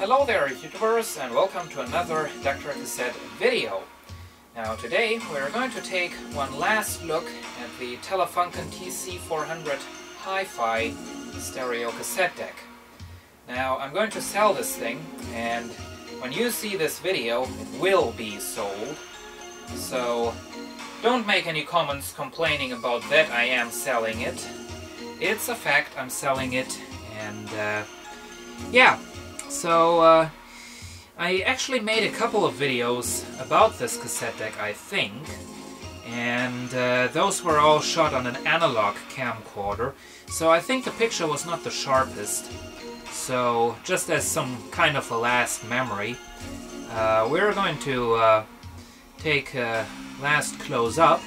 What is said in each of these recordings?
Hello there YouTubers, and welcome to another DrCassette video. Now today we're going to take one last look at the Telefunken TC 400 Hi-Fi stereo cassette deck. Now I'm going to sell this thing, and when you see this video it will be sold, so don't make any comments complaining about that I am selling it. It's a fact, I'm selling it, and yeah. So, I actually made a couple of videos about this cassette deck, I think, and those were all shot on an analog camcorder, so I think the picture was not the sharpest. So, just as some kind of a last memory, we're going to take a last close-up,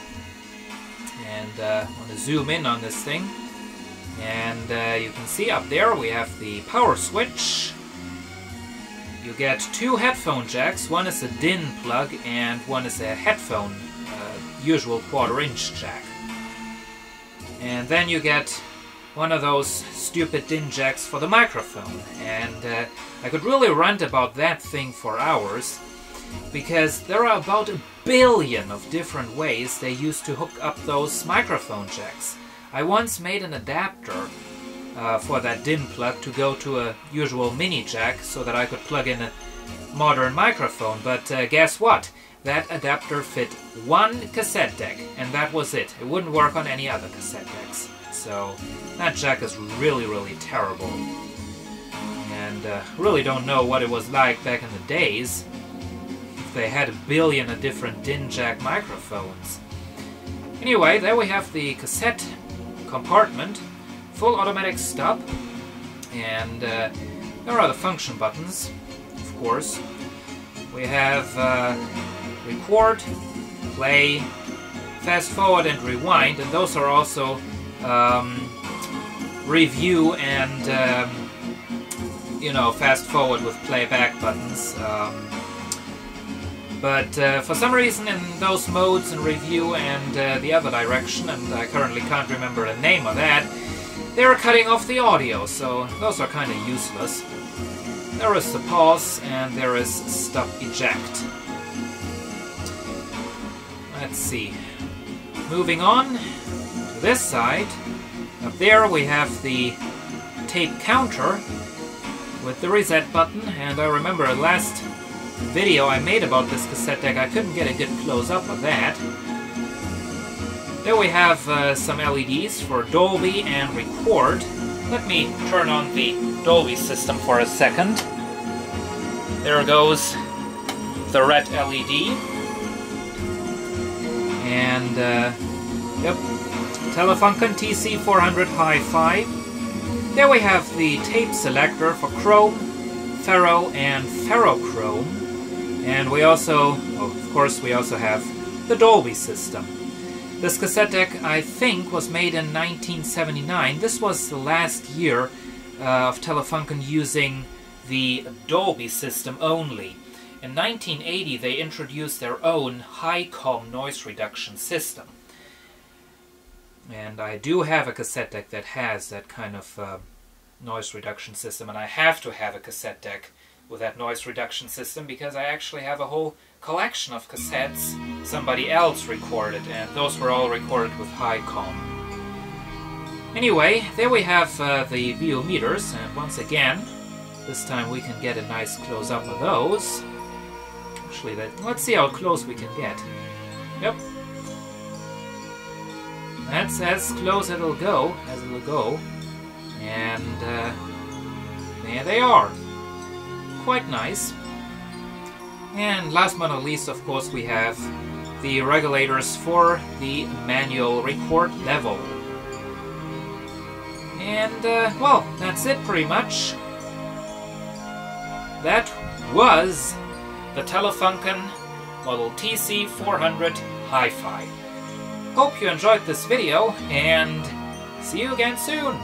and I want to zoom in on this thing, and you can see up there we have the power switch. You get two headphone jacks, one is a DIN plug and one is a headphone, usual 1/4" jack. And then you get one of those stupid DIN jacks for the microphone. And I could really rant about that thing for hours, because there are about 1 billion of different ways they used to hook up those microphone jacks. I once made an adapter for that DIN plug to go to a usual mini jack so that I could plug in a modern microphone, but guess what? That adapter fit one cassette deck, and that was it. It wouldn't work on any other cassette decks. So that jack is really terrible, and really don't know what it was like back in the days if they had 1 billion of different DIN jack microphones. Anyway, there we have the cassette compartment. Full automatic stop, and there are the function buttons, of course. We have record, play, fast forward and rewind, and those are also review and you know, fast forward with playback buttons. But for some reason in those modes and review and the other direction, and I currently can't remember the name of that, they're cutting off the audio, so those are kind of useless. There is the pause, and there is stop eject. Let's see. Moving on to this side. Up there we have the tape counter with the reset button, and I remember the last video I made about this cassette deck, I couldn't get a good close-up of that. There we have some LEDs for Dolby and record. Let me turn on the Dolby system for a second. There goes the red LED. And, yep, Telefunken TC 400 Hi-Fi. There we have the tape selector for Chrome, Ferro, and Ferrochrome. And we also, well, of course, we also have the Dolby system. This cassette deck, I think, was made in 1979. This was the last year of Telefunken using the Dolby system only. In 1980, they introduced their own high-com noise reduction system. And I do have a cassette deck that has that kind of noise reduction system, and I have to have a cassette deck with that noise reduction system because I actually have a whole collection of cassettes somebody else recorded, and those were all recorded with high-com. Anyway, there we have the VO meters, and once again, this time we can get a nice close-up of those. Actually, let's see how close we can get. Yep. That's as close as it'll go, and there they are. Quite nice. And last but not least, of course, we have the regulators for the manual record level. And, well, that's it pretty much. That was the Telefunken Model TC 400 Hi-Fi. Hope you enjoyed this video, and see you again soon!